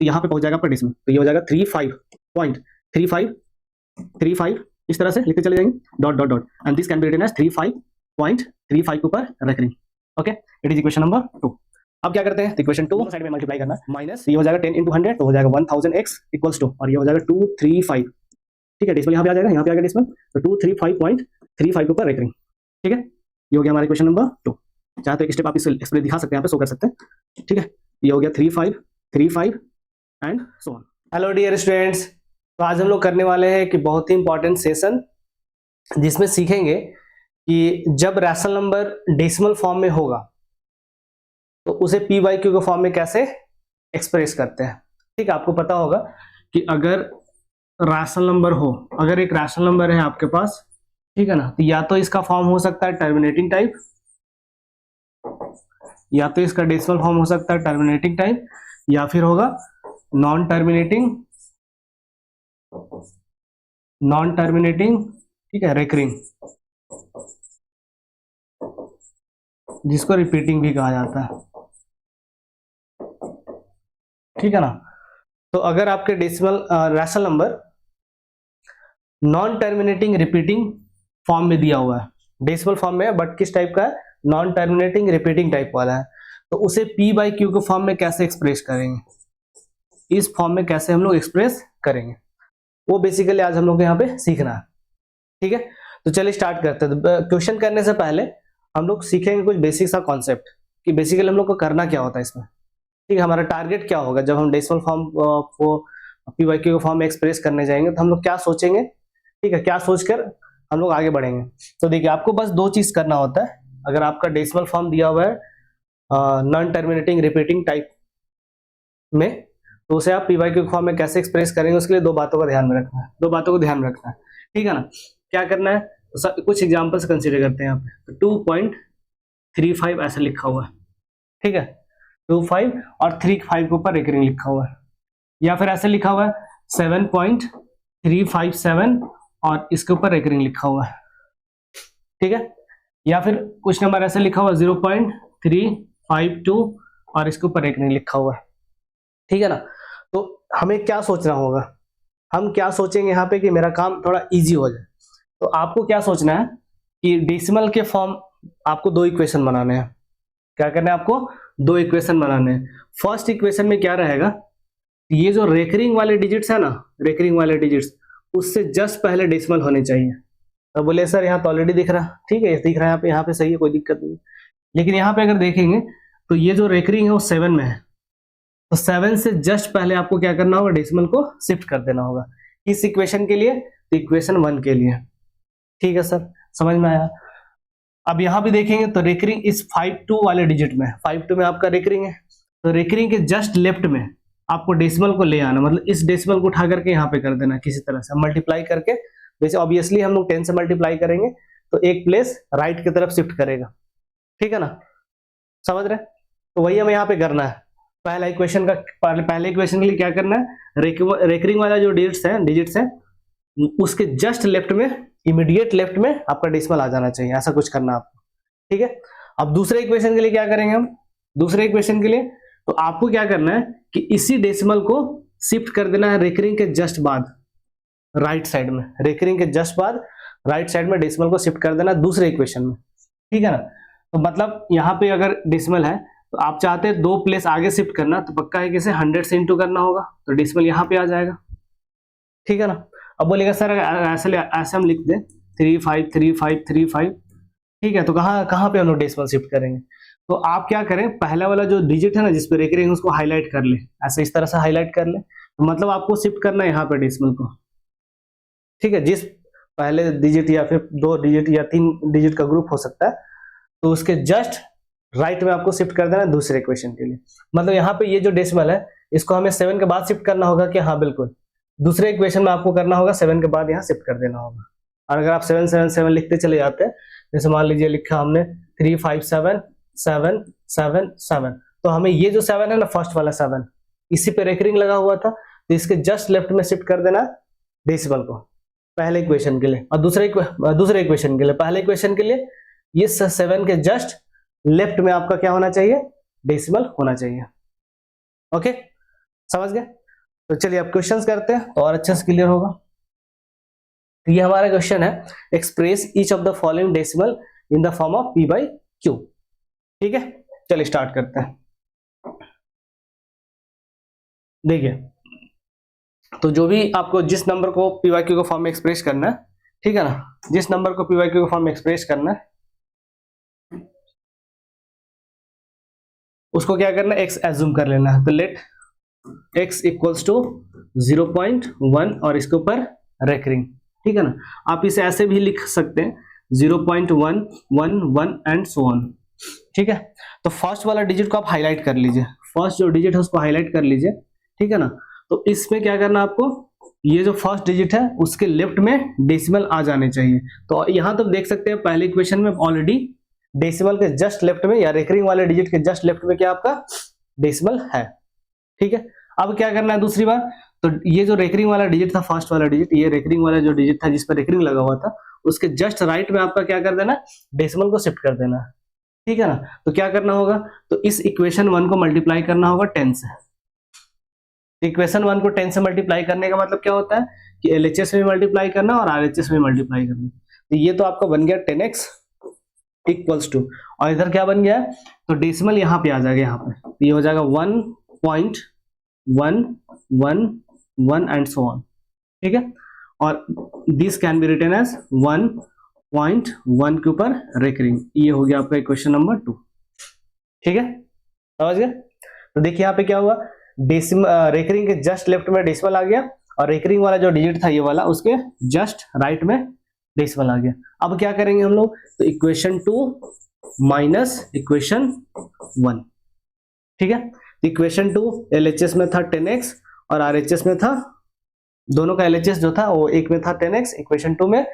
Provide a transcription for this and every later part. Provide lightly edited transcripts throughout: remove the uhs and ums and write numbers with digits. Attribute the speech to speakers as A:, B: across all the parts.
A: तो यहाँ पे पहुंच जाएगा आपका डेसिमल, तो ये हो जाएगा 35.3535 इस तरह से लिखते चले जाएंगे dot dot dot and this can be written as 35.35 के ऊपर recurring. Okay, it is equation number 2। अब क्या करते हैं, इक्वेशन 2 साइड में मल्टीप्लाई करना, माइनस ये हो जाएगा 10 into 100 तो हो जाएगा 1000x इक्वल्स टू, और ये हो जाएगा 235। ठीक है, डेसिमल यहाँ पे आ जाएगा, यहाँ पे आ गया डेसिमल, तो 235.35 के ऊपर रेकरिंग। ठीक है, ये हो गया हमारा इक्वेशन नंबर 2। चाहे तो एक स्टेप आप इसे एक्सप्रेस दिखा सकते हैं, यहाँ पे शो कर सकते हैं। ठीक है, ये हो गया 3535 and so on.
B: Hello dear students, तो आज हम लोग करने वाले हैं कि बहुत ही इंपॉर्टेंट सेशन, जिसमें सीखेंगे कि जब रैशनल नंबर डेसिमल फॉर्म में होगा तो उसे पी बाई क्यू के फॉर्म में कैसे एक्सप्रेस करते हैं। ठीक है, आपको पता होगा कि अगर रैशनल नंबर हो, अगर एक रैशनल नंबर है आपके पास, ठीक है ना, तो या तो इसका फॉर्म हो सकता है टर्मिनेटिंग टाइप, या तो इसका डेसिमल फॉर्म हो सकता है टर्मिनेटिंग टाइप, या फिर होगा नॉन टर्मिनेटिंग, ठीक है, रेकरिंग, जिसको रिपीटिंग भी कहा जाता है। ठीक है ना, तो अगर आपके decimal rational number non terminating repeating form में दिया हुआ है, डेसिमल फॉर्म में है बट किस टाइप का है, नॉन टर्मिनेटिंग रिपीटिंग टाइप वाला है, तो उसे पी बाई क्यू के फॉर्म में कैसे एक्सप्रेस करेंगे, इस फॉर्म में कैसे हम लोग एक्सप्रेस करेंगे, वो बेसिकली आज हम लोग को यहाँ पे सीखना है। ठीक है, तो चलिए स्टार्ट करते हैं। क्वेश्चन करने से पहले हम लोग सीखेंगे कुछ बेसिक सा कॉन्सेप्ट कि बेसिकली हम लोग को करना क्या होता है इसमें। ठीक है, हमारा टारगेट क्या होगा जब हम डेसिमल फॉर्म को पी बाई क्यू के फॉर्म में एक्सप्रेस करने जाएंगे, तो हम लोग क्या सोचेंगे, ठीक है, क्या सोचकर हम लोग आगे बढ़ेंगे। तो देखिए, आपको बस दो चीज करना होता है। अगर आपका डेसिमल फॉर्म दिया हुआ है नॉन टर्मिनेटिंग रिपीटिंग टाइप में, तो उसे आप पी बाई क्यू फॉर्म में कैसे एक्सप्रेस करेंगे, उसके लिए दो बातों का ध्यान में रखना है, दो बातों को ध्यान में रखना है। ठीक है ना, क्या करना है, तो कुछ एग्जांपल्स कंसीडर करते हैं। यहाँ पे 2.35 ऐसा लिखा हुआ है, ठीक है, 25 और 35 के ऊपर रेकरिंग लिखा हुआ है, या फिर ऐसे लिखा हुआ है 7.357 और इसके ऊपर रेकरिंग लिखा हुआ है। ठीक है, या फिर कुछ नंबर ऐसे लिखा हुआ 0.352 और इसके ऊपर रेकरिंग लिखा हुआ है। ठीक है ना, तो हमें क्या सोचना होगा, हम क्या सोचेंगे यहाँ पे कि मेरा काम थोड़ा इजी हो जाए। तो आपको क्या सोचना है कि डेसिमल के फॉर्म आपको दो इक्वेशन बनाने हैं। क्या करना है आपको, दो इक्वेशन बनाने हैं। फर्स्ट इक्वेशन में क्या रहेगा, ये जो रेकरिंग वाले डिजिट्स है ना, रेकरिंग वाले डिजिट्स, उससे जस्ट पहले डेसिमल होने चाहिए। तो बोले सर यहाँ तो ऑलरेडी दिख रहा, ठीक है, दिख रहा है यहाँ पे सही है, कोई दिक्कत नहीं। लेकिन यहाँ पे अगर देखेंगे तो ये जो रेकरिंग है वो 7 में है, तो 7 से जस्ट पहले आपको क्या करना होगा, डेसिमल को शिफ्ट कर देना होगा। इस इक्वेशन के लिए, तो इक्वेशन 1 के लिए। ठीक है सर, समझ में आया। अब यहाँ भी देखेंगे तो रेकरिंग इस 52 वाले डिजिट में, 52 में आपका रेकरिंग है, तो रेकरिंग के जस्ट लेफ्ट में आपको डेसिमल को ले आना, मतलब इस डेसिमल को उठा करके यहाँ पे कर देना, किसी तरह से मल्टीप्लाई करके। वैसे ऑब्वियसली हम लोग 10 से मल्टीप्लाई करेंगे तो एक प्लेस राइट की तरफ शिफ्ट करेगा। ठीक है ना, समझ रहे, तो वही हमें यहाँ पे करना है। पहला इक्वेशन का, पहले इक्वेशन के लिए क्या करना है, रेकरिंग वाला जो डिजिट्स है उसके जस्ट लेफ्ट में, इमीडिएट लेफ्ट में आपका डेसिमल आ जाना चाहिए, ऐसा कुछ करना आपको। ठीक है, अब दूसरे इक्वेशन के लिए क्या करेंगे हम, दूसरे इक्वेशन के लिए तो आपको क्या करना है कि इसी डेसिमल को शिफ्ट कर देना है रेकरिंग के जस्ट बाद राइट साइड में, रेकरिंग के जस्ट बाद राइट साइड में डेसिमल को शिफ्ट कर देना दूसरे इक्वेशन में। ठीक है ना, तो मतलब यहाँ पे अगर डेसिमल है तो आप चाहते हैं 2 प्लेस आगे शिफ्ट करना, तो पक्का है कि इसे 100 से इंटू करना होगा, तो डेसिमल यहाँ पे आ जाएगा। ठीक है ना, अब बोलेगा सर ऐसे हम लिख दें 353535, ठीक है, तो कहाँ पे हम लोग डेसिमल शिफ्ट करेंगे। तो आप क्या करें, पहला वाला जो डिजिट है ना जिसपे रेकरिंग, उसको हाईलाइट कर ले, ऐसे इस तरह से हाईलाइट कर ले, तो मतलब आपको शिफ्ट करना है यहाँ पे डेसिमल को। ठीक है, जिस पहले डिजिट या फिर 2 डिजिट या 3 डिजिट का ग्रुप हो सकता है, तो उसके जस्ट राइट में आपको शिफ्ट कर देना है दूसरे इक्वेशन के लिए। मतलब यहाँ पे ये जो डेसिमल है इसको हमें 7 के बाद शिफ्ट करना होगा कि हाँ बिल्कुल, दूसरे इक्वेशन में आपको करना होगा 7 के बाद यहाँ शिफ्ट कर देना होगा। और अगर आप 777 लिखते चले जाते हैं, जैसे मान लीजिए लिखा हमने 357777, तो हमें ये जो 7 है ना, फर्स्ट वाला 7 इसी पे रेकरिंग लगा हुआ था, तो इसके जस्ट लेफ्ट में शिफ्ट कर देना डेसिमल को पहले इक्वेशन के लिए, और दूसरे इक्वेशन के लिए, पहले इक्वेशन के लिए ये 7 के जस्ट लेफ्ट में आपका क्या होना चाहिए, डेसिमल होना चाहिए। ओके, समझ गए? तो चलिए अब क्वेश्चंस करते हैं तो और अच्छे से क्लियर होगा। तो ये हमारा क्वेश्चन है, express each of the following decimal in the form of p/q। ठीक है, चलिए स्टार्ट करते हैं। देखिए, तो जो भी आपको जिस नंबर को p/q के फॉर्म में एक्सप्रेस करना है, ठीक है ना, जिस नंबर को p/q के फॉर्म में एक्सप्रेस करना है उसको क्या करना है, x एज्यूम कर लेना है। तो लेट x इक्वल्स टू 0.1 और इसके ऊपर रेकरिंग। ठीक है ना, आप इसे ऐसे भी लिख सकते हैं 0.1, 1, 1 एंड सो ऑन। ठीक है, तो फर्स्ट वाला डिजिट को आप हाईलाइट कर लीजिए, फर्स्ट जो डिजिट है उसको हाईलाइट कर लीजिए। ठीक है ना, तो इसमें क्या करना आपको, ये जो फर्स्ट डिजिट है उसके लेफ्ट में डेसिमल आ जाने चाहिए। तो यहां तो देख सकते हैं पहले इक्वेशन में ऑलरेडी डेसिमल के जस्ट लेफ्ट में या रेकरिंग वाले डिजिट के जस्ट लेफ्ट में क्या आपका डेसिमल है। ठीक है, अब क्या करना है दूसरी बार, तो ये जो रेकरिंग वाला डिजिट था, फर्स्ट वाला डिजिट, ये रेकरिंग वाला जो डिजिट था जिस पर रेकरिंग लगा हुआ था, उसके जस्ट राइट में आपका क्या कर देना, डेसिमल को शिफ्ट कर देना। ठीक है ना, तो क्या करना होगा, तो इस इक्वेशन 1 को मल्टीप्लाई करना होगा 10 से। इक्वेशन 1 को 10 से मल्टीप्लाई करने का मतलब क्या होता है कि LHS में मल्टीप्लाई करना और RHS में मल्टीप्लाई करना। तो ये तो आपका बन गया 10x इक्वल्स टू, और इधर क्या बन गया, तो डेसिमल यहाँ पे आ जाएगा, यहाँ पे तो ये हो जाएगा 1.111 एंड सो ऑन। ठीक है, और this can be written as 1.1 के ऊपर रेकरिंग। ये हो गया आपका इक्वेशन नंबर 2। ठीक है, समझ गए? तो देखिए यहाँ पे क्या हुआ, डेसिमल रेकरिंग के जस्ट लेफ्ट में डेसिमल आ गया और रेकरिंग वाला जो डिजिट था ये वाला उसके जस्ट राइट में डेसिमल आ गया। अब क्या करेंगे हम लोग, तो इक्वेशन 2 माइनस इक्वेशन 1। ठीक है, इक्वेशन 2 LHS में था 10x और RHS में था, दोनों का LHS जो था वो एक में था 10x इक्वेशन 2 में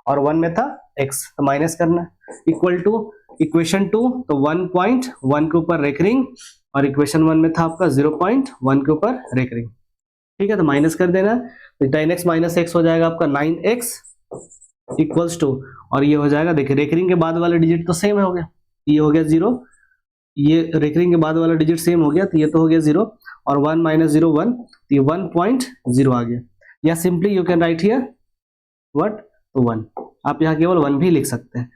B: और 1 में था x, तो माइनस करना इक्वल टू इक्वेशन 2 तो 1.1 के ऊपर रेकरिंग और इक्वेशन 1 में था आपका 0.1 के ऊपर रेकरिंग। ठीक है, तो माइनस कर देना, तो 10x माइनस x हो जाएगा आपका 9x इक्वल्स टू, और ये हो जाएगा, देखिए रेकरिंग के बाद वाला डिजिट तो सेम हो गया, ये हो गया 0, ये रेकरिंग के बाद वाला डिजिट सेम हो गया, तो ये तो हो गया 0 और 1 माइनस 0 1, तो ये 1.0 आ गया, या simply you can write here what, तो 1, आप यहाँ केवल 1 भी लिख सकते हैं।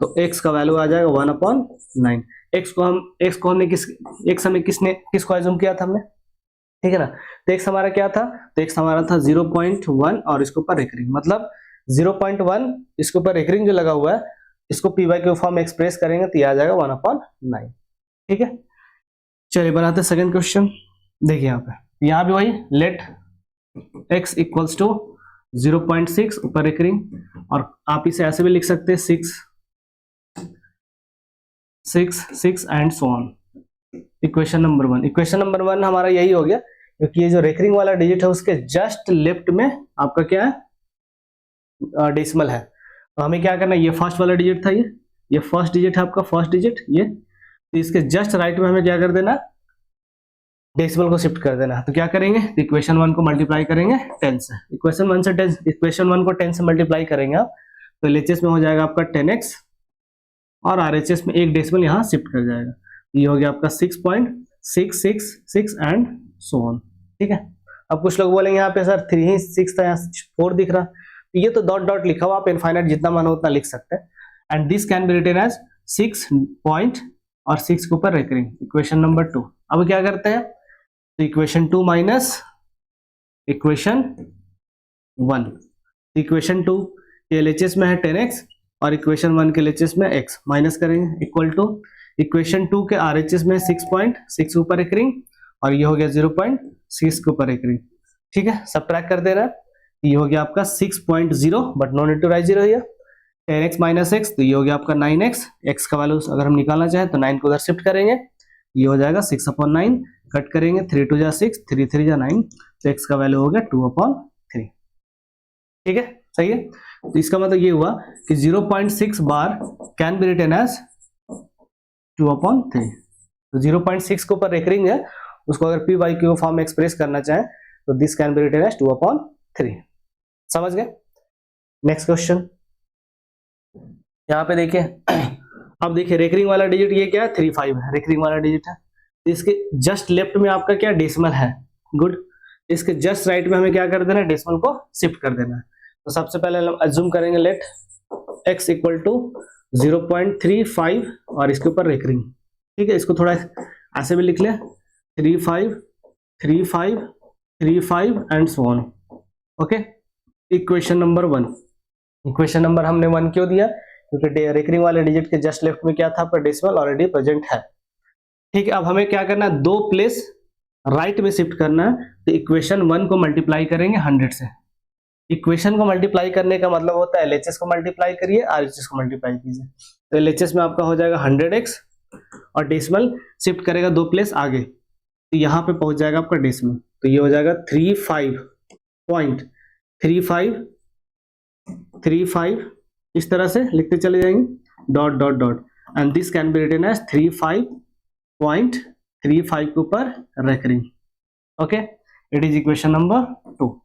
B: तो x का वैल्यू आ जाएगा 1/9। x को हमने x हमें किसको एज्यूम किया था हमने, ठीक है ना, तो x हमारा क्या था, तो x हमारा था 0.1 और इसके ऊपर रेकरिंग, मतलब 0.1 इसके ऊपर रेकरिंग जो लगा हुआ है इसको p/q फॉर्म में एक्सप्रेस करेंगे तो ये आ जाएगा 1/9। ठीक है, चलिए बनाते सेकंड क्वेश्चन। देखिए यहाँ भी वही लेट x इक्वल्स टू 0.6 ऊपर रेकरिंग, और आप इसे ऐसे भी लिख सकते हैं 6 and so on. Equation number 1, equation number 1 हमारा यही हो गया, क्योंकि ये जो रेकरिंग वाला डिजिट है उसके जस्ट लेफ्ट में आपका क्या है, डेसिमल है। तो हमें क्या करना है, ये फर्स्ट वाला डिजिट था, ये फर्स्ट डिजिट है आपका, फर्स्ट डिजिट ये, तो इसके जस्ट राइट में हमें क्या कर देना, डेसिमल को शिफ्ट कर देना। तो क्या करेंगे, इक्वेशन 1 को मल्टीप्लाई करेंगे 10 से, इक्वेशन 1 को 10 से मल्टीप्लाई करेंगे आप, तो LHS में हो जाएगा आपका 10x और RHS में एक डेसिमल यहाँ शिफ्ट कर जाएगा, ये हो गया आपका 6.666 एंड सो ऑन। ठीक है, अब कुछ लोग बोलेंगे यहाँ पे सर 3 ही 6 था, यहाँ 4 दिख रहा, तो ये तो डॉट डॉट लिखा हुआ, आप इनफाइनाइट जितना मन हो उतना लिख सकते हैं। And this can be written as 6 point और 6 के ऊपर रेकरिंग, इक्वेशन नंबर 2। अब क्या करते हैं, तो इक्वेशन 2 माइनस इक्वेशन 1, इक्वेशन 2 के LHS में है 10x और इक्वेशन 1 के LHS में x, माइनस करेंगे इक्वल टू इक्वेशन 2 के RHS में 6.6 ऊपर रेकरिंग और ये हो गया 0.6 के ऊपर रेकरिंग। ठीक है, सबट्रैक्ट कर दे रहा है, ये हो गया आपका 6.0, but no need to write 0 here, 10x minus x, तो ये हो गया आपका 9x, x का वैल्यू अगर हम निकालना चाहें तो 9 को उधर शिफ्ट करेंगे, ये हो जाएगा 6/9, कट करेंगे 3 2 जा 6, 3 3 जा 9, तो x का वैल्यू हो गया 2/3। ठीक है, सही है, तो इसका मतलब ये हुआ कि 0.6 बार कैन बी रिटन एज 2/3। तो 0.6 के ऊपर रेकरिंग है, उसको अगर p/q फॉर्म में एक्सप्रेस करना चाहें तो this can be written as 2/3। समझ गए? नेक्स्ट क्वेश्चन यहाँ पे देखिए, अब देखिए रेकरिंग वाला डिजिट ये क्या है, 35 है, रेकरिंग वाला डिजिट है, तो इसके जस्ट लेफ्ट में आपका क्या डेसिमल है, गुड। इसके जस्ट राइट में हमें क्या कर देना है, डेसिमल को शिफ्ट कर देना है। तो सबसे पहले हम अज्यूम करेंगे लेट x इक्वल टू 0.35 और इसके ऊपर रेकरिंग। ठीक है, इसको थोड़ा ऐसे भी लिख लें, 35 35 35 and so on. Okay, equation number 1। Equation number हमने 1 क्यों दिया, क्योंकि रेकरिंग वाले डिजिट के जस्ट लेफ्ट में क्या था, पर डेसिमल ऑलरेडी प्रेजेंट है। ठीक है, अब हमें क्या करना है, 2 प्लेस राइट में शिफ्ट करना है। तो इक्वेशन 1 को मल्टीप्लाई करेंगे 100 से। इक्वेशन को मल्टीप्लाई करने का मतलब होता है एलएचएस को मल्टीप्लाई करिए, आरएचएस को मल्टीप्लाई कीजिए। तो एलएचएस में आपका हो जाएगा 100x और डेसिमल शिफ्ट करेगा 2 प्लेस आगे, तो यहाँ पे पहुंच जाएगा आपका डेसिमल। तो ये हो जाएगा 35.3535 इस तरह से लिखते चले जाएंगे, dot dot dot, and this can be written as 35.35 के ऊपर recurring. Okay, it is equation number 2।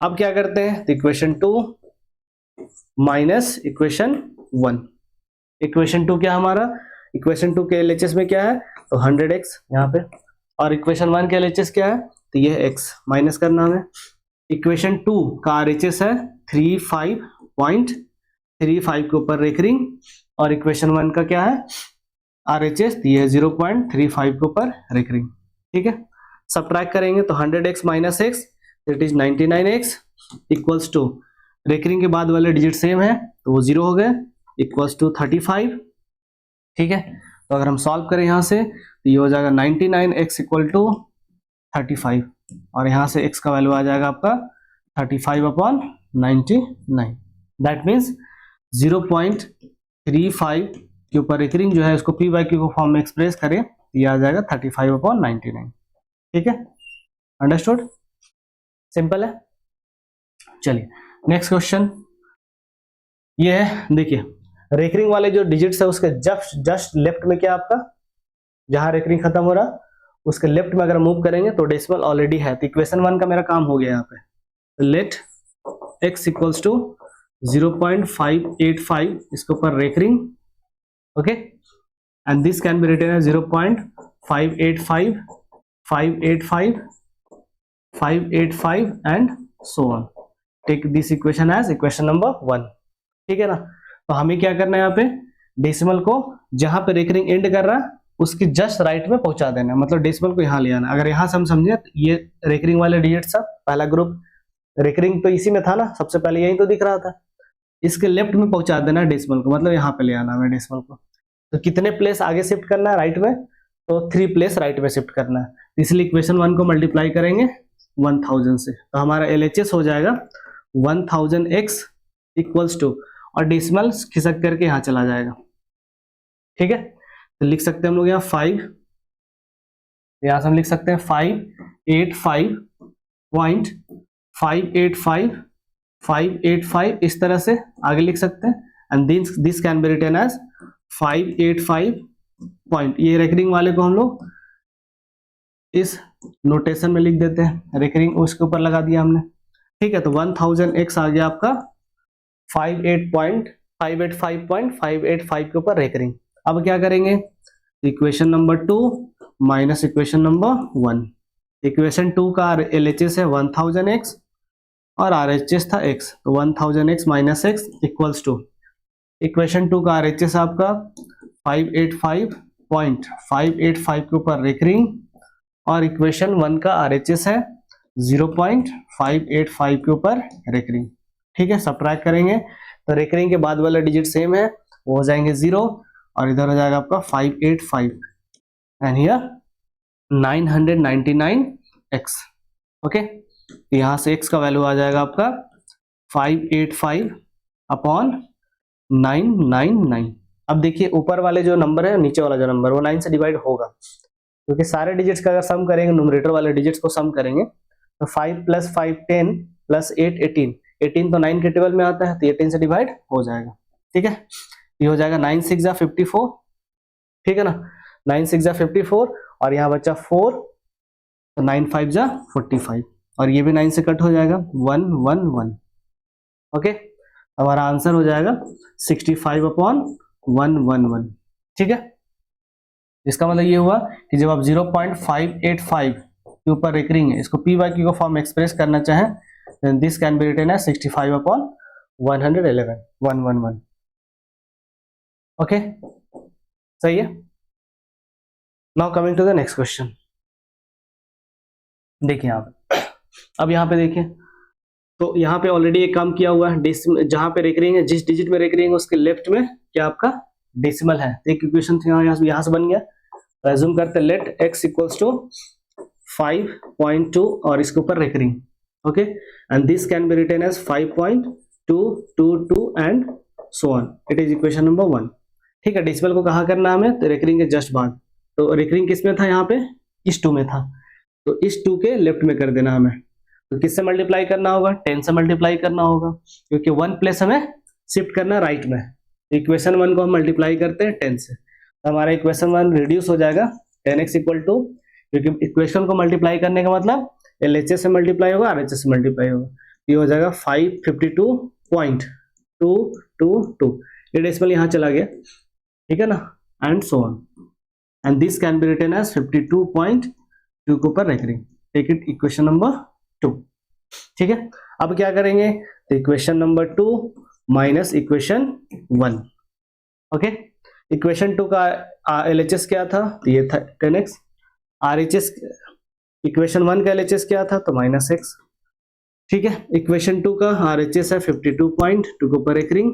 B: अब क्या करते हैं, तो इक्वेशन 2 माइनस इक्वेशन 1। इक्वेशन 2 क्या हमारा, इक्वेशन 2 के एलएचएस में क्या है, तो 100x यहाँ पे, और इक्वेशन 1 के एलएचएस क्या है, तो ये x माइनस करना हमें। इक्वेशन 2 का आरएचएस है 35.35 के ऊपर रेकरिंग, और इक्वेशन 1 का क्या है आरएचएस, ये है 0.35 के ऊपर रेकरिंग। ठीक है, सबट्रैक्ट करेंगे तो 100x minus x, it is 99x equals to, recurring के बाद वाले डिजिट सेम है तो वो 0 हो गए, इक्वल्स टू 35। ठीक है, तो अगर हम सॉल्व करें यहाँ से तो ये हो जाएगा 99x इक्वल टू 35, और यहाँ से x का वैल्यू आ जाएगा आपका 35/99। दैट मीन्स 0.35 के ऊपर रेकरिंग जो है उसको p बाई क्यू को फॉर्म में एक्सप्रेस करें, ये आ जाएगा 35/99। ठीक है, अंडरस्टूड, सिंपल है। चलिए नेक्स्ट क्वेश्चन ये है, देखिए रेकरिंग वाले जो डिजिट्स है उसके जस्ट लेफ्ट में क्या आपका, जहां रेकरिंग खत्म हो रहा उसके लेफ्ट में अगर मूव करेंगे तो डेसिमल ऑलरेडी है। तो इक्वेशन 1 का मेरा काम हो गया यहाँ पे। लेट x इक्वल्स टू 0.585 इसके ऊपर recurring, okay, and this can be written as 0.585 585 585 and so on. Take this equation as equation number 1। ठीक है ना, तो हमें क्या करना है, यहाँ पे डेसिमल को जहां पे रेकरिंग एंड कर रहा है उसकी जस्ट राइट में पहुंचा देना है, मतलब डेसिमल को यहाँ ले आना। अगर यहाँ से हम समझे तो ये रेकरिंग वाले डिजिट सब पहला ग्रुप, रेकरिंग तो इसी में था ना, सबसे पहले यही तो दिख रहा था, इसके लेफ्ट में पहुंचा देना डेसिमल को, मतलब यहाँ पे ले आना है डेसिमल को। तो कितने प्लेस आगे शिफ्ट करना है राइट में, तो 3 प्लेस राइट में शिफ्ट करना है। इसलिए इक्वेशन 1 को मल्टीप्लाई करेंगे 1000 से, तो हमारा एलएचएस हो जाएगा 1000x इक्वल्स टू, और डेसिमल खिसक करके यहाँ चला जाएगा। ठीक है, तो लिख सकते हैं हम लोग यहाँ 5, यहाँ से हम लिख सकते हैं 585.585 इस तरह से आगे लिख सकते हैं, and this can be written as 585 point. ये रेकरिंग वाले को हम लोग इस नोटेशन में लिख देते हैं, रेकरिंग उसके ऊपर लगा दिया हमने। ठीक है, तो 1000x आ गया आपका 585.585 के ऊपर रेकरिंग। अब क्या करेंगे, equation number 2 minus equation number 1। Equation 2 का एलएचएस है 1000x और आरएचएस था x, तो 1000x minus x equals to, equation 2 का आरएचएस आपका 585.585 के ऊपर रेकरिंग, और इक्वेशन 1 का आरएचएस है 0.585 के ऊपर रेकरिंग। ठीक है, सबट्रैक्ट करेंगे तो रेकरिंग के बाद वाला डिजिट सेम है, वो हो जाएंगे 0, और इधर हो जाएगा आपका 585 एंड हियर 999x। ओके, यहाँ से x का वैल्यू आ जाएगा आपका 585/999। अब देखिए ऊपर वाले जो नंबर है, नीचे वाला जो नंबर वो 9 से डिवाइड होगा, क्योंकि सारे डिजिट्स का अगर सम करेंगे, न्यूमरेटर वाले डिजिट्स को सम करेंगे तो 5 + 5 10 + 8 18, 18 तो 9 के टेबल में आता है, तो 18 से डिवाइड हो जाएगा। ठीक है, ये हो जाएगा 9 6 54। ठीक है ना, 9 6 54, और यहाँ बचा 4, तो 9 5 45, और ये भी 9 से कट हो जाएगा 1 1 1। ओके, हमारा आंसर हो जाएगा 65/111। ठीक है, इसका मतलब ये हुआ कि जब आप 0.585 के ऊपर रिकरिंग है, इसको पी बाई क्यू का फॉर्म एक्सप्रेस करना चाहें, then this can be written as 65 upon 111 111। Okay, सही है। Now coming to the next question. देखिए यहाँ पे, अब यहाँ पे देखिए, तो यहाँ पे ऑलरेडी एक काम किया हुआ है, जहां पे रिकरिंग है, जिस डिजिट में रिकरिंग है उसके लेफ्ट में क्या आपका डेसिमल है। एक इक्वेशन यहाँ से बन गया। रेज्यूम करते लेट x इक्वल्स टू 5.2 और इसके ऊपर recurring. Okay, and this can be written as 5.222 and so on. It is equation number 1। ठीक है, डेसिमल को कहाँ करना हमें, तो रिकरिंग के जस्ट बाद। तो रिकरिंग किस में था, यहाँ पे इस 2 में था, तो इस 2 के लेफ्ट में कर देना हमें। तो किससे मल्टीप्लाई करना होगा, 10 से मल्टीप्लाई करना होगा, क्योंकि 1 प्लेस हमें शिफ्ट करना राइट में। इक्वेशन 1 को हम मल्टीप्लाई करते हैं 10 से, तो हमारा इक्वेशन 1 रिड्यूस हो जाएगा 10x इक्वल टू, क्योंकि इक्वेशन को मल्टीप्लाई करने का मतलब LHS से मल्टीप्लाई होगा, RHS से मल्टीप्लाई होगा। ये हो जाएगा 552.222। ये डेसिमल यहाँ चला गया, ठीक है ना, and so on. And this can be written as 52.2 के ऊपर recurring. Take it equation number 2। ठीक है, अब क्या करेंगे, तो equation number 2 minus equation 1। Okay, equation 2 का LHS क्या था, तो ये था 10x। RHS इक्वेशन 1 का LHS क्या था, तो -x। ठीक है, इक्वेशन 2 का RHS है 52.2 के ऊपर रिकरिंग,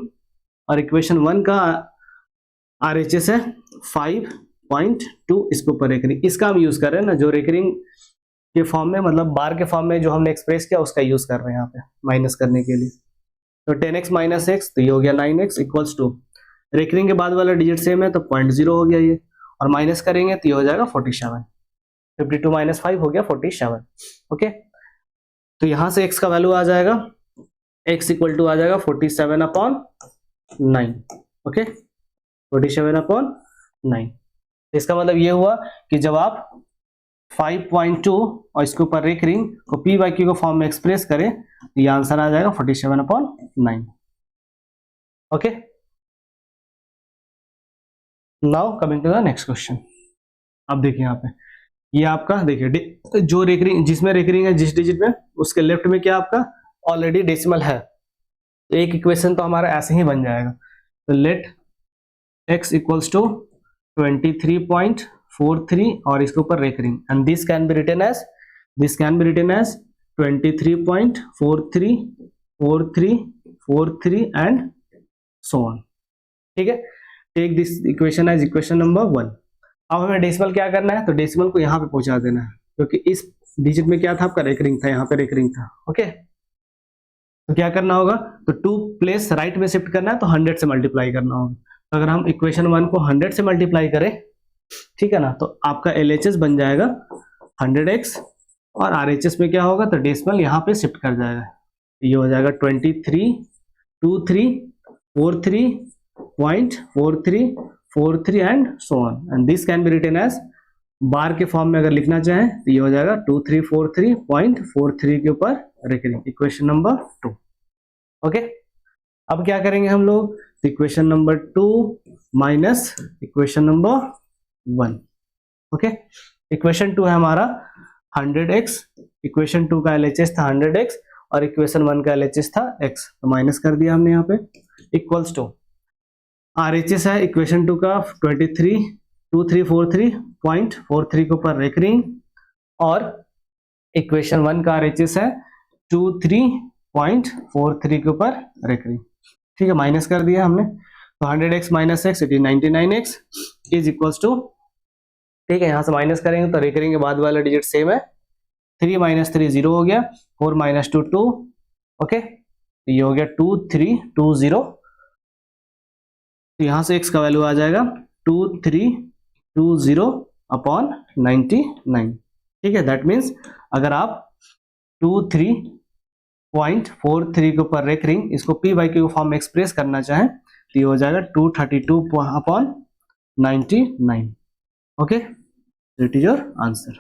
B: और इक्वेशन 1 का RHS है 5.2 इसके ऊपर रिकरिंग। इसका हम यूज कर रहे हैं ना, जो रिकरिंग के फॉर्म में, मतलब बार के फॉर्म में जो हमने एक्सप्रेस किया उसका यूज कर रहे हैं यहाँ पे माइनस करने के लिए। तो 10x माइनस x, तो ये हो गया 9x इक्वल्स टू, रिकरिंग के बाद वाला डिजिट सेम है तो 0.0 हो गया ये, और माइनस करेंगे तो ये हो जाएगा 47। 52 माइनस 5 हो गया 47। ओके, तो यहां से x का वैल्यू आ जाएगा, x इक्वल टू आ जाएगा 47 अपॉन 9। Okay, 47 upon 9। इसका मतलब ये हुआ कि जब आप 5.2 और इसके ऊपर रिकरिंग को पी बाई क्यू के फॉर्म में एक्सप्रेस करें, तो ये आंसर आ जाएगा 47 upon 9। Okay, now coming to the next question. अब देखिए यहाँ पे, ये आपका देखिए जो रिकरिंग, जिसमें रिकरिंग है जिस डिजिट में, उसके लेफ्ट में क्या आपका ऑलरेडी डेसिमल है। तो एक इक्वेशन तो हमारा ऐसे ही बन जाएगा। तो लेट x इक्वल्स टू 23.43 और इसके ऊपर recurring, and this can be written as 23.434343 and so on. ठीक है, take this equation as equation number 1। अब हमें डेसिमल क्या करना है, तो डेसिमल को यहाँ पे पहुंचा देना है, क्योंकि इस डिजिट में क्या था आपका रिकरिंग था, यहाँ पे रिकरिंग था। ओके, तो क्या करना होगा, तो 2 प्लेस राइट में शिफ्ट करना है, तो 100 से मल्टीप्लाई करना होगा। तो अगर हम इक्वेशन 1 को 100 से मल्टीप्लाई करें, ठीक है ना, तो आपका LHS बन जाएगा 100x, और RHS में क्या होगा, तो डेसिमल यहाँ पे शिफ्ट कर जाएगा। ये हो जाएगा 232343.4343 and so on, and this can be written as, bar के फॉर्म में अगर लिखना चाहें तो ये हो जाएगा 2343.43 के ऊपर रिकरिंग, इक्वेशन नंबर 2। ओके, अब क्या करेंगे हम लोग, equation number 2 minus equation number 1। Okay, equation 2 है हमारा 100x, इक्वेशन 2 का LHS था 100x, और इक्वेशन 1 का LHS था x, तो माइनस कर दिया हमने यहाँ पे, इक्वल्स टू RHS है इक्वेशन 2 का 2343.43 के ऊपर रिकरिंग, और इक्वेशन 1 का RHS है 23.43 के ऊपर रिकरिंग। ठीक है, माइनस कर दिया हमने, तो 100x minus x it is 99x is equals to, ठीक है, यहां से माइनस करेंगे तो रिकरिंग के बाद वाला डिजिट सेम है, 3 माइनस 3 0 हो गया, 4 माइनस 2 2। ओके, तो ये हो गया 2320। तो यहां से x का वैल्यू आ जाएगा 2320 अपॉन 99। ठीक है, दैट मीन्स अगर आप 23.43 के ऊपर रिकरिंग इसको पी बाई क्यू फॉर्म में एक्सप्रेस करना चाहें, तो ये हो जाएगा 232 upon 99। Okay, it is your answer.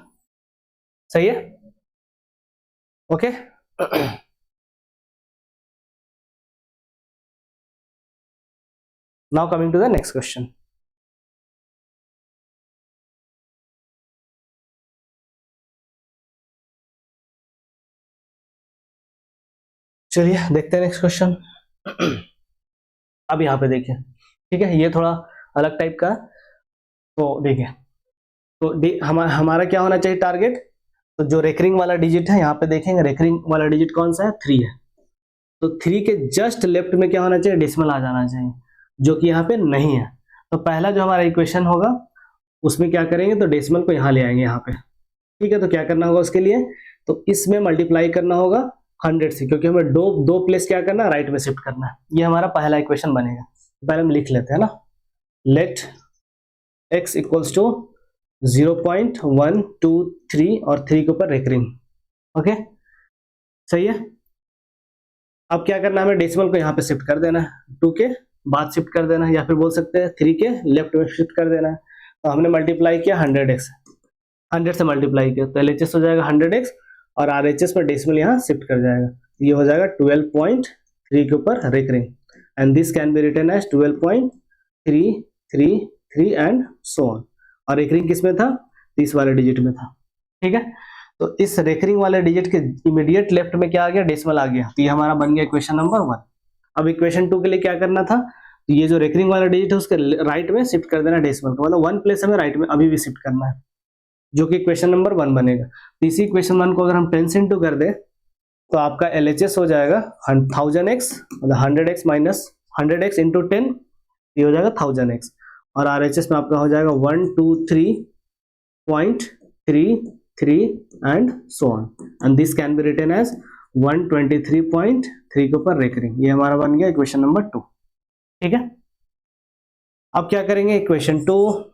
B: सही है। Okay, now coming to the next question. चलिए देखते हैं नेक्स्ट क्वेश्चन। अब यहाँ पे देखिए, ठीक है, ये थोड़ा अलग टाइप का। तो देखिए, तो हमारा क्या होना चाहिए टारगेट, तो जो रेकरिंग वाला डिजिट है यहाँ पे देखेंगे, रेकरिंग वाला डिजिट कौन सा है, 3 है। तो 3 के जस्ट लेफ्ट में क्या होना चाहिए, डेसिमल आ जाना चाहिए, जो कि यहाँ पे नहीं है। तो पहला जो हमारा इक्वेशन होगा उसमें क्या करेंगे, तो डेसिमल को यहाँ ले आएंगे यहाँ पे, ठीक है। तो क्या करना होगा उसके लिए, तो इसमें मल्टीप्लाई करना होगा 100 से, क्योंकि हमें दो प्लेस क्या करना है, राइट में शिफ्ट करना है। ये हमारा पहला इक्वेशन बनेगा। पहले हम लिख लेते हैं ना, लेट x इक्वल्स टू 0.123 और 3 के ऊपर रेकरिंग। ओके, सही है। अब क्या करना है, हमें डेसिमल को यहाँ पे शिफ्ट कर देना है, 2 के बाद शिफ्ट कर देना है, या फिर बोल सकते हैं 3 के लेफ्ट में शिफ्ट कर देना है। तो हमने मल्टीप्लाई किया 100x, 100 से मल्टीप्लाई किया, तो LHS हो जाएगा 100x और RHS में डेसिमल यहाँ शिफ्ट कर जाएगा, ये हो जाएगा 12.3 के ऊपर recurring, and this can be written as 12.333 and so on. और रेकरिंग किस में था, 30 वाले डिजिट में था, ठीक है। तो इस रेकरिंग वाले डिजिट के इमीडिएट लेफ्ट में क्या आ गया, डेसिमल आ गया, तो ये हमारा बन गया इक्वेशन नंबर 1। अब इक्वेशन 2 के लिए क्या करना था, तो ये जो रेकरिंग वाला डिजिट है उसके राइट में शिफ्ट कर देना डेसिमल को, मतलब 1 प्लेस हमें राइट में अभी भी शिफ्ट करना है, जो कि इक्वेशन नंबर 1 बनेगा। तो इसी इक्वेशन 1 को अगर हम 10 से इंटू कर दे तो आपका LHS हो जाएगा 1000x, मतलब 100x माइनस 100x इंटू 10, ये हो जाएगा 1000x, और RHS में आपका हो जाएगा 123.33 and so on, and this can be written as 123.3 के ऊपर रेकरिंग। ये हमारा बन गया इक्वेशन नंबर 2, ठीक है। अब क्या करेंगे, equation 2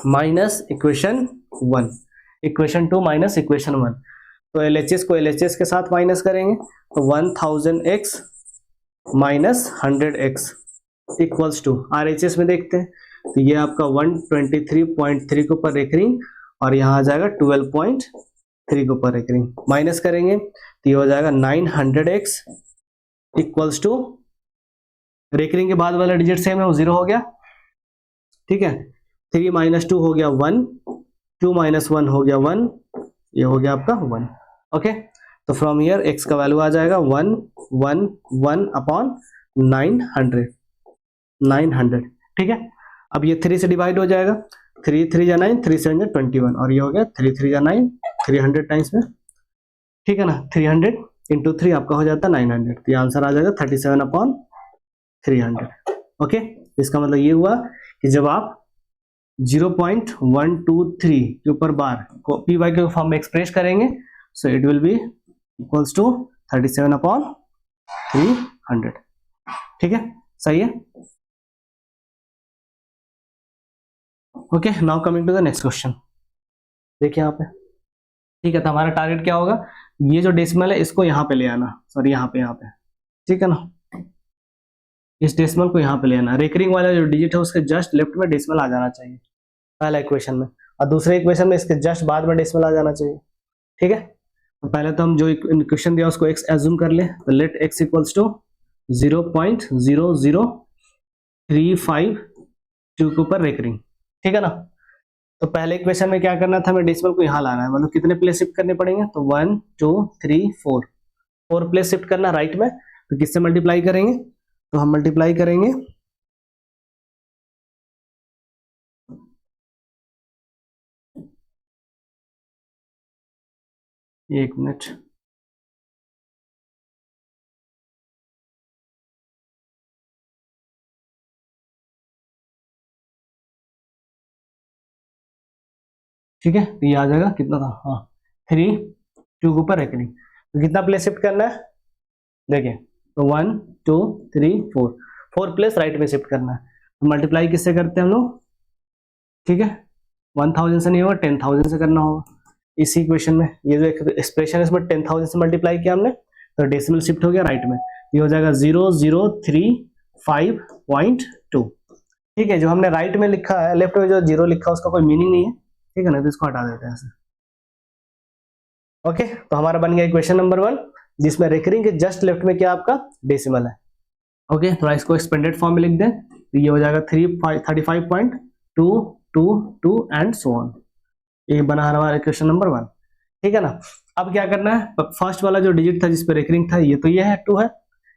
B: minus equation 1, equation 2 minus equation 1। तो LHS को LHS के साथ माइनस करेंगे, तो 1000x minus 100x equals to, RHS में देखते हैं, तो ये आपका 123.3 के ऊपर रेकरिंग, और यहाँ आ जाएगा 12.3 के ऊपर रेकरिंग, माइनस करेंगे तो ये हो जाएगा 900x इक्वल्स टू, रेकरिंग के बाद वाला डिजिट सेम है, वो 0 हो गया, ठीक है। 3 माइनस 2 हो गया 1, 2 माइनस 1 हो गया 1, ये हो गया आपका 1। ओके, तो फ्रॉम हियर x का वैल्यू आ जाएगा 111 अपॉन 900, ठीक है। अब ये 3 से डिवाइड हो जाएगा, 3 3 जा 9, 3 7 21, और ये हो गया 3 3 जा 9, 300 टाइम्स में, ठीक है ना। 300 इंटू 3 आपका हो जाता है 900, तो ये आंसर आ जाएगा 37 अपॉन 300। ओके, इसका मतलब ये हुआ कि जब आप 0.123 के ऊपर बार को पी वाई के फॉर्म में एक्सप्रेस करेंगे, so it will be equals to 37 upon 300, ठीक है, सही है। Okay, now coming to the next question. देखिए यहाँ पे, ठीक है, तो हमारा टारगेट क्या होगा, ये जो डेसिमल है इसको यहाँ पे ले आना, सॉरी यहाँ पे, ठीक है ना, इस डेसिमल को यहाँ पे ले आना। रेकरिंग वाला जो डिजिट है उसके जस्ट लेफ्ट में डेसिमल आ जाना चाहिए पहला इक्वेशन में, और दूसरे इक्वेशन में इसके जस्ट बाद में डेसिमल आ जाना चाहिए, ठीक है। तो पहले तो हम जो इक्वेशन दिया उसको x एज्यूम कर ले, तो लेट x इक्वल्स टू 0.00352 के ऊपर रेकरिंग, ठीक है ना। तो पहले इक्वेशन में क्या करना था, हमें डेसिमल को यहाँ लाना है, मतलब कितने प्लेस शिफ्ट करने पड़ेंगे, तो 1 2 3 4 प्लेस शिफ्ट करना राइट में, तो किससे मल्टीप्लाई करेंगे, तो हम मल्टीप्लाई करेंगे एक मिनट, ठीक है। तो ये आ जाएगा कितना था, हाँ 3 2 के ऊपर रेकरिंग, तो कितना प्लेस शिफ्ट करना है, देखिए, तो 1 2 3 4 प्लेस राइट में शिफ्ट करना है, तो मल्टीप्लाई किससे करते हैं हम लोग, ठीक है, 1000 से नहीं होगा 10,000 से करना होगा। इसी इक्वेशन में ये जो एक्सप्रेशन है इसमें 10,000 से मल्टीप्लाई किया हमने, तो डेसिमल शिफ्ट हो गया राइट में, ये हो जाएगा 0035.2, ठीक है। जो हमने राइट में लिखा है, लेफ्ट में जो 0 लिखा है उसका कोई मीनिंग नहीं है, ठीक है ना, तो इसको हटा देते हैं ऐसे। ओके, तो हमारा बन गया इक्वेशन नंबर 1, जिसमें रेकरिंग के जस्ट लेफ्ट में क्या आपका डेसिमल है। ओके, थोड़ा इसको एक्सपेंडेड फॉर्म में लिख दें, तो ये हो जाएगा 35.222 एंड सो ऑन, ये बना हमारा इक्वेशन नंबर 1, ठीक है ना। अब क्या करना है, फर्स्ट वाला जो डिजिट था जिस पे रेकरिंग था ये तो ये है 2 है,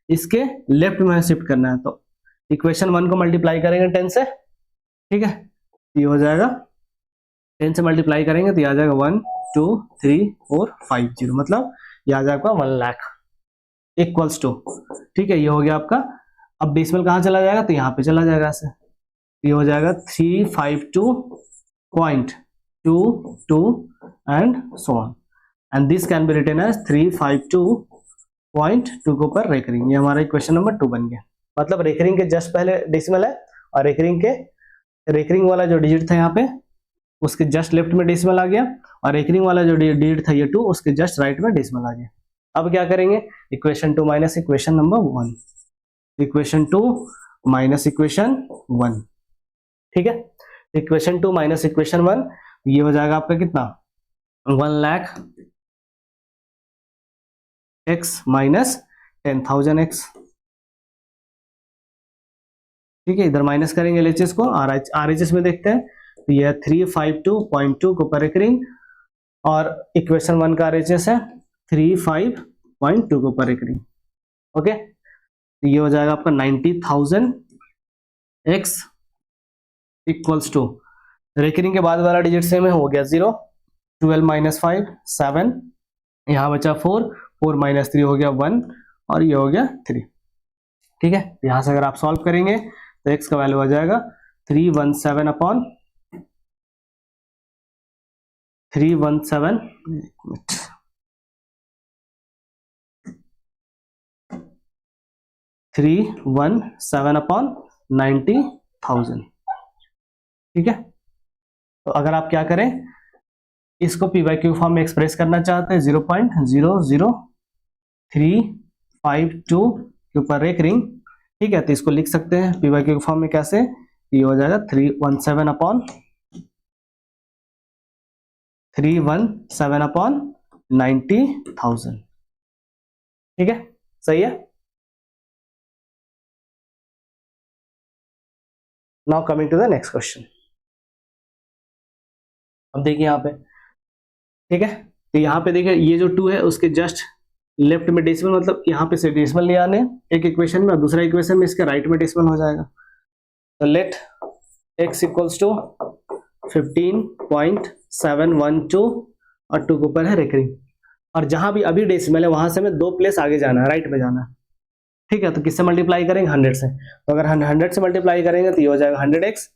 B: इसके लेफ्ट में शिफ्ट करना है, तो इक्वेशन 1 को मल्टीप्लाई करेंगे 10 से, ठीक है, ये हो जाएगा 10 से मल्टीप्लाई करेंगे तो ये आ जाएगा 1 2 3 4 5 0, मतलब ये आ जाएगा 1 लाख इक्वल्स टू, ठीक है, ये हो गया आपका। अब डेसिमल कहाँ चला जाएगा, तो यहाँ पे चला जाएगा ऐसे, ये हो जाएगा 352.22 and so on, and this can be written as 352.2 के ऊपर रेकरिंग। ये हमारा इक्वेशन नंबर 2 बन गया। मतलब रेकरिंग के जस्ट पहले डेसिमल है और रेकरिंग वाला जो डिजिट था यहाँ पे उसके जस्ट लेफ्ट में डेसिमल आ गया, और रेकरिंग वाला जो डिजिट था ये 2 उसके जस्ट राइट में डेसिमल आ गया। अब क्या करेंगे, equation 2 minus equation number 1, equation 2 minus equation 1, ठीक है, इक्वेशन 2 माइनस इक्वेशन 1, ये हो जाएगा आपका कितना 1 लाख x माइनस 10,000 x, ठीक है, इधर माइनस करेंगे LHS को, RHS में देखते हैं तो ये 352.2 के ऊपर रेकरिंग, और इक्वेशन 1 का RHS है 35.2 के ऊपर रेकरिंग, ओके, तो ये हो जाएगा आपका 90,000 x इक्वल्स टू, रेकरिंग के बाद वाला डिजिट सेम है, हो गया 0, 12 माइनस 5 7, यहाँ बचा 4 4 माइनस 3 हो गया 1, और ये हो गया 3, ठीक है। यहाँ से अगर आप सॉल्व करेंगे तो x का वैल्यू आ जाएगा 317 अपॉन 317 अपॉन 90,000, ठीक है। तो अगर आप क्या करें, इसको पी बाई क्यू फॉर्म में एक्सप्रेस करना चाहते हैं 0.00352 के ऊपर रेकरिंग, ठीक है, तो इसको लिख सकते हैं पी बाई क्यू फॉर्म में कैसे, ये हो जाएगा 317 अपॉन 90,000, ठीक है, सही है। Now coming to the next question. अब देखिए यहाँ पे, ठीक है, तो यहाँ पे देखिए ये जो 2 है उसके जस्ट लेफ्ट में डेसिमल, मतलब यहाँ पे से डेसिमल ले आने एक इक्वेशन में, और दूसरा इक्वेशन में इसके राइट में डेसिमल हो जाएगा। तो लेट x इक्वल्स टू 15.712 और 2 के ऊपर है रेकरिंग, और जहां भी अभी डेसिमल है वहां से हमें 2 प्लेस आगे जाना है, राइट में जाना है, ठीक है। तो किससे मल्टीप्लाई करेंगे, 100 से, तो अगर 100 से मल्टीप्लाई करेंगे तो ये हो जाएगा 100x,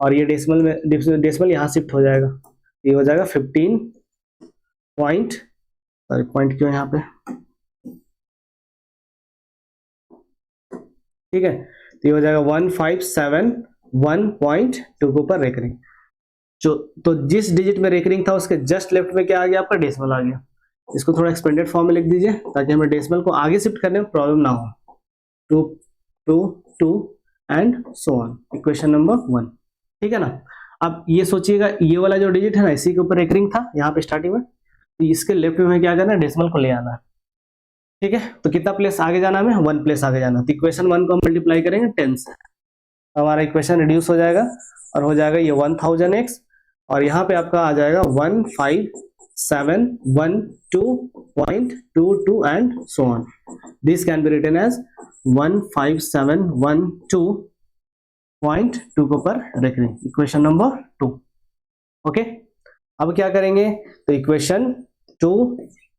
B: और ये डेसिमल में डेसिमल यहाँ शिफ्ट हो जाएगा, ये हो जाएगा 15 पॉइंट, सॉरी पॉइंट क्यों यहाँ पे, ठीक है, तो ये हो जाएगा 1571.2 के ऊपर रेकरिंग। जो तो जिस डिजिट में रेकरिंग था उसके जस्ट लेफ्ट में क्या आ गया, आपका डेसिमल आ गया। इसको थोड़ा एक्सपेंडेड फॉर्म में लिख दीजिए ताकि हमें डेसिमल को आगे शिफ्ट करने में प्रॉब्लम ना हो। 2 2 2 and so on, equation number 1, ठीक है ना। अब ये सोचिएगा ये वाला जो डिजिट है ना इसी के ऊपर रेकरिंग था यहाँ पे स्टार्टिंग में, तो इसके लेफ्ट में क्या करना है, डेसिमल को ले आना है, ठीक है। तो कितना प्लेस आगे जाना है, 1 प्लेस आगे जाना। तो इक्वेशन 1 को हम मल्टीप्लाई करेंगे 10 से, हमारा इक्वेशन रिड्यूस हो जाएगा और हो जाएगा ये 1000x, और यहाँ पे आपका आ जाएगा 15712.22 and so on. This can be written as 15712.2 के ऊपर रेकरिंग, इक्वेशन नंबर 2, ओके। अब क्या करेंगे, तो इक्वेशन 2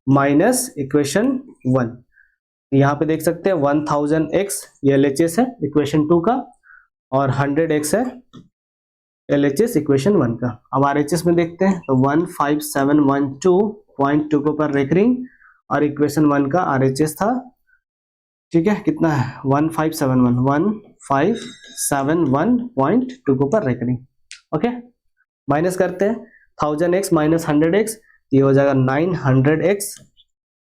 B: माइनस इक्वेशन 1, यहाँ पे देख सकते हैं 1000x ये LHS है इक्वेशन 2 का, और 100x है LHS इक्वेशन 1 का। अब RHS में देखते हैं तो 15712.2 के ऊपर रेकरिंग, और इक्वेशन 1 का RHS था, ठीक है, कितना है 1571.2 के ऊपर रेकरिंग, ओके। माइनस करते हैं 1000x माइनस 100x, ये हो जाएगा 900x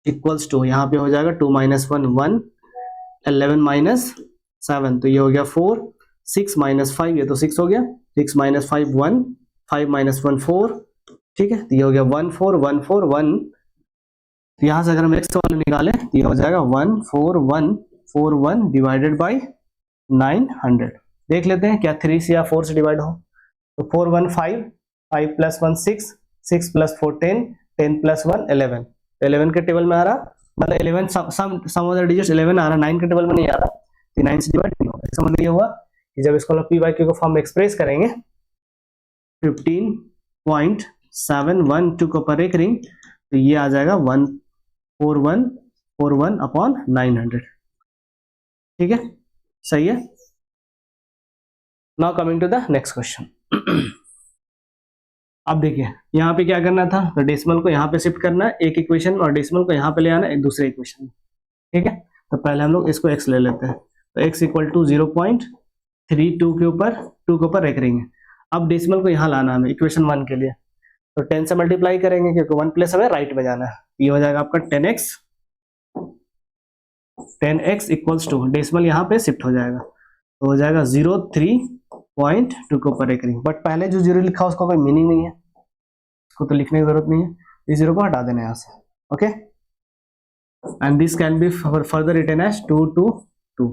B: इक्वल्स टू, यहाँ पे हो जाएगा 2 माइनस 1 1, 11 माइनस 7, तो ये हो गया 4, 6 माइनस 5, ये तो 6 हो गया, 6 माइनस 5 1, 5 माइनस 1 4, ठीक है, तो ये हो गया 14141। तो यहाँ से अगर हम x वाला निकालें तो ये हो जाएगा 14141 डिवाइडेड बाई 900। देख लेते हैं क्या 3 से या 4 से डिवाइड हो, तो 4 1 5, 5 प्लस 1 6, 6 प्लस 4 10, 10 प्लस 1 11, तो 11 के टेबल में आ रहा, मतलब 11 सम ऑफ द डिजिट्स 11 आ रहा, 9 के टेबल में नहीं आ रहा, तो 9 से डिवाइड नहीं होगा। इसका मतलब ये हुआ कि जब इसको पी बाई क्यू को फॉर्म में एक्सप्रेस करेंगे 15.712 को पर एक रिंग, तो ये आ जाएगा 14141 अपॉन 900। ठीक है, सही है। Now coming to the next question. अब देखिए यहाँ पे क्या करना था, तो डेसिमल को यहाँ पे शिफ्ट करना है एक इक्वेशन, और डेसिमल को यहाँ पे ले आना एक दूसरे इक्वेशन में। ठीक है, तो पहले हम लोग इसको x ले लेते हैं, तो x इक्वल टू 0.32 के ऊपर 2 के ऊपर रख रही है। अब डेसिमल को यहाँ लाना है इक्वेशन 1 के लिए, तो 10 से मल्टीप्लाई करेंगे क्योंकि 1 प्लस हमें राइट में जाना है। ये हो जाएगा आपका 10x इक्वल्स टू, डेसिमल यहाँ पे शिफ्ट हो जाएगा, तो हो जाएगा 0.3 के ऊपर एक रिंग। बट पहले जो 0 लिखा उसका कोई मीनिंग नहीं है, उसको तो लिखने की जरूरत नहीं है, इस 0 को हटा देना यहाँ से। Okay, and this can be further written as 2 to 2,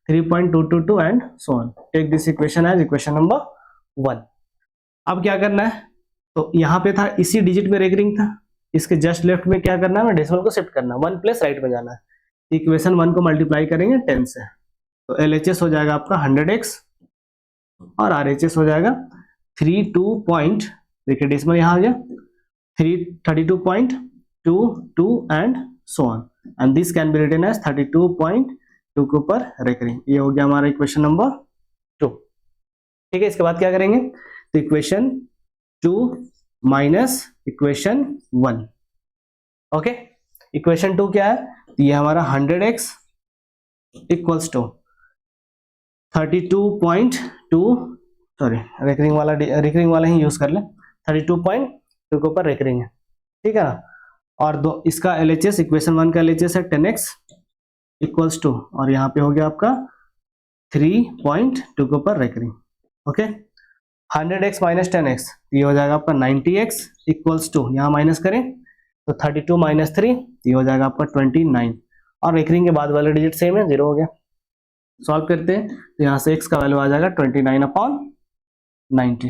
B: 3.222 and so on. Take this equation as equation number 1। अब क्या करना है, तो यहाँ पे था इसी डिजिट में रेकरिंग था, इसके जस्ट लेफ्ट में क्या करना है, डेसिमल को शिफ्ट करना, 1 प्लस राइट में जाना है। इक्वेशन 1 को मल्टीप्लाई करेंगे 10 से, तो LHS हो जाएगा आपका 100x और RHS हो जाएगा 32. देखिए डेसिमल यहाँ आ गया 32.22 and so on, and this can be written as 32.2 के ऊपर रेकरिंग। ये हो गया हमारा इक्वेशन नंबर 2। ठीक है, इसके बाद क्या करेंगे, तो equation 2 minus equation 1। Okay, equation 2 क्या है, तो ये हमारा 100x equals to 32.2, sorry recurring वाला ही यूज कर ले, 32.2 के ऊपर रेकरिंग है। ठीक है ना, और दो इसका LHS, इक्वेशन 1 का LHS है 10x इक्वल्स टू, और यहाँ पे हो गया आपका 3.2 के ऊपर recurring. Okay, 100x minus 10x, ये हो जाएगा आपका 90x इक्वल्स टू, यहाँ माइनस करें तो 32 माइनस 3, ये हो जाएगा आपका 29, और रेकरिंग के बाद वाला डिजिट सेम है, 0 हो गया। सॉल्व करते हैं, तो यहाँ से x का वैल्यू आ जाएगा 29 अपॉन 90।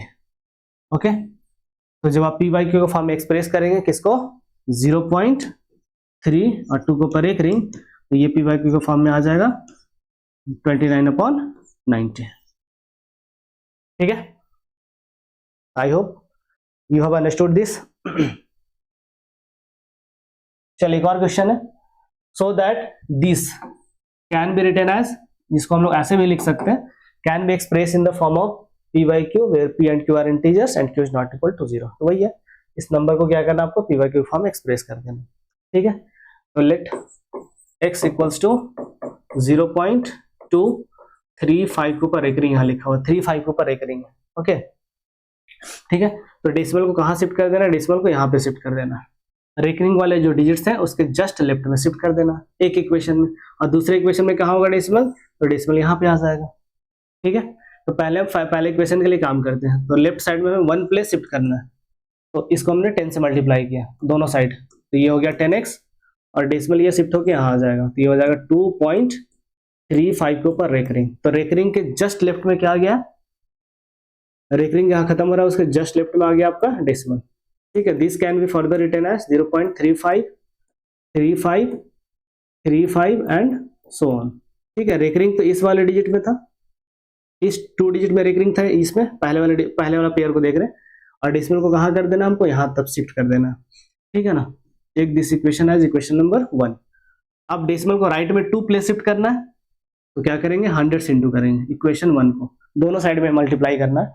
B: ओके, तो जब आप p बाई क्यू को फॉर्म में एक्सप्रेस करेंगे किसको, 0.3 और 2 के ऊपर एक रिंग, तो ये p बाई क्यू के फॉर्म में आ जाएगा 29 अपॉन 90। ठीक है, I hope you have understood this. चलिए एक और क्वेश्चन है, so that this can be written as, जिसको हम लोग ऐसे भी लिख सकते हैं, can be express in the form of p by q where p and q are integers and q is not equal to 0। तो वही है, इस नंबर को क्या करना आपको p बाई क्यू फॉर्म में एक्सप्रेस कर देना। ठीक है, तो लेट x इक्वल्स टू 0.235 के ऊपर एक रिंग, यहाँ लिखा हुआ 35 के ऊपर एक रिंग है। ओके, ठीक है, तो डेसिमल को कहाँ शिफ्ट कर देना, डेसिमल को यहाँ पे शिफ्ट कर देना, रेकरिंग वाले जो डिजिट्स हैं उसके जस्ट लेफ्ट में शिफ्ट कर देना एक इक्वेशन में, और दूसरे इक्वेशन में कहाँ होगा डेसिमल, तो डेसिमल यहाँ पे आ जाएगा। ठीक है, तो पहले इक्वेशन के लिए काम करते हैं, तो लेफ्ट साइड में हमें 1 प्लेस शिफ्ट करना है, तो इसको हमने 10 से मल्टीप्लाई किया दोनों साइड, तो ये हो गया 10x, और डेसिमल ये शिफ्ट होकर यहाँ आ जाएगा, तो ये हो जाएगा 2.35 के ऊपर रेकरिंग। तो रेकरिंग के जस्ट लेफ्ट में क्या आ गया, रेकरिंग जहाँ खत्म हो रहा है उसके जस्ट लेफ्ट में आ गया आपका डेसिमल। ठीक है, this can be further written as 0.35, 35, 35 and so on. ठीक है, रेकरिंग तो इस वाले डिजिट में था, इस 2 डिजिट में रेकरिंग था, इसमें पहले वाला पेयर को देख रहे हैं, और डेसिमल को कहाँ कर देना हमको, यहाँ तब शिफ्ट कर देना। ठीक है ना, take this equation as equation number 1। अब डेसिमल को राइट में 2 प्लेस शिफ्ट करना है, तो क्या करेंगे 100 से इंटू करेंगे इक्वेशन 1 को, दोनों साइड में मल्टीप्लाई करना है,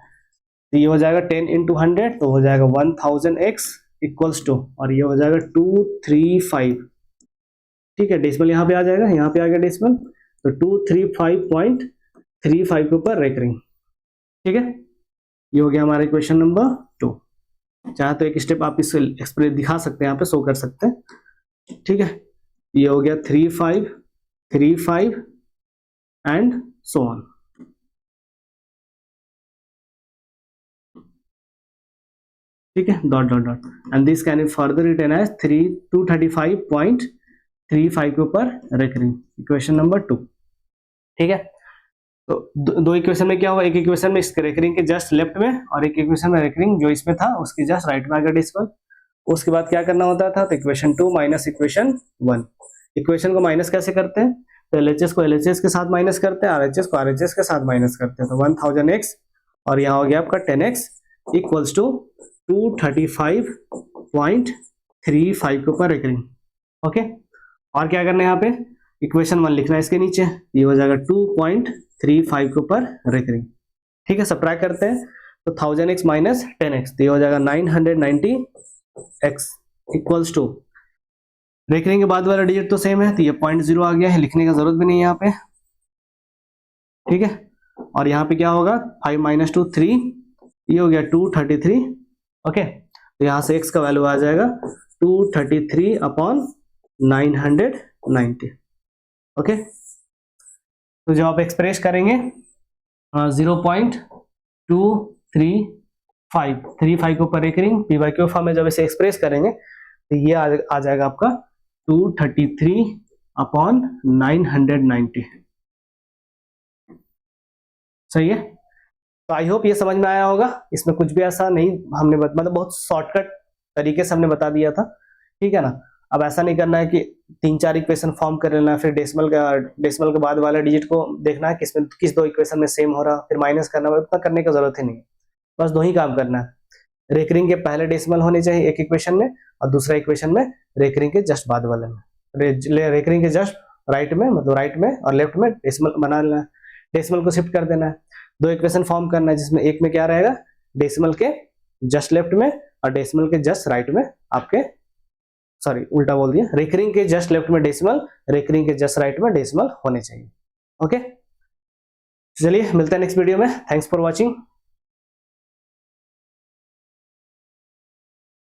B: तो ये हो जाएगा 10 इंटू 100, तो हो जाएगा 1000x इक्वल्स टू, और ये हो जाएगा 235। ठीक है, डेसिमल यहाँ पे आ जाएगा, यहाँ पे आ गया डेसिमल, तो 235.35 के ऊपर रेकरिंग। ठीक है, ये हो गया हमारा इक्वेशन नंबर 2। चाहे तो एक स्टेप आप इससे एक्सप्रेस दिखा सकते हैं, यहाँ पे शो कर सकते हैं। ठीक है, ये हो गया 35, 35 एंड सो ऑन। ठीक है, dot dot dot, and this can be further written as 235.35 के ऊपर रेकरिंग, इक्वेशन नंबर 2। ठीक है, तो दो इक्वेशन में क्या हुआ, एक इक्वेशन में रेकरिंग के जस्ट लेफ्ट में, और एक इक्वेशन में रेकरिंग जो इसमें था उसके जस्ट राइट में आ गया डेसिमल,
A: उसके बाद क्या करना होता था, तो इक्वेशन 2 माइनस इक्वेशन 1। इक्वेशन को माइनस कैसे करते हैं, तो LHS को LHS के साथ माइनस करते हैं, RHS को RHS के साथ माइनस करते हैं। तो 1000x और यहाँ हो गया आपका 10x इक्वल्स टू 235.35 के ऊपर रेकरिंग। ओके, और क्या करना है यहाँ पे, इक्वेशन 1 लिखना है इसके नीचे, ये हो जाएगा 2.35 के ऊपर रेकरिंग। ठीक है, सब्ट्रैक्ट करते हैं तो 1000x माइनस 10x, तो ये हो जाएगा 990x इक्वल्स टू, रेकरिंग के बाद वाला डिजिट तो सेम है, तो ये 0.0 आ गया है, लिखने का जरूरत भी नहीं है यहाँ पे। ठीक है, और यहाँ पे क्या होगा, 5 माइनस 2 3, ये हो गया 233। ओके, तो यहाँ से x का वैल्यू आ जाएगा 233/990। ओके, तो जब आप एक्सप्रेस करेंगे 0.235 के ऊपर रेकरिंग p/q फॉर्म में जब इसे एक्सप्रेस करेंगे तो ये आ जाएगा आपका 233/990। सही है, तो आई होप ये समझ में आया होगा। इसमें कुछ भी ऐसा नहीं हमने मतलब बहुत शॉर्टकट तरीके से हमने बता दिया था। ठीक है ना, अब ऐसा नहीं करना है कि 3-4 इक्वेशन फॉर्म कर लेना, फिर डेसिमल के बाद वाला डिजिट को देखना है किसमें किस 2 इक्वेशन में सेम हो रहा, फिर माइनस करना, उतना करने की जरूरत ही नहीं है। बस 2 ही काम करना है, रेकरिंग के पहले डेसिमल होने चाहिए एक इक्वेशन में, और दूसरा इक्वेशन में रेकरिंग के जस्ट बाद वाले में, रेकरिंग के जस्ट राइट में, मतलब राइट में और लेफ्ट में डेसिमल बना लेना है, डेसिमल को शिफ्ट कर देना है। 2 इक्वेशन फॉर्म करना है, जिसमें एक में क्या रहेगा, डेसिमल के जस्ट लेफ्ट में और डेसिमल के जस्ट राइट में आपके, सॉरी उल्टा बोल दिया, रेकरिंग के जस्ट लेफ्ट में डेसिमल, रेकरिंग के जस्ट राइट में डेसिमल होने चाहिए। ओके, चलिए मिलते हैं नेक्स्ट वीडियो में। Thanks for watching.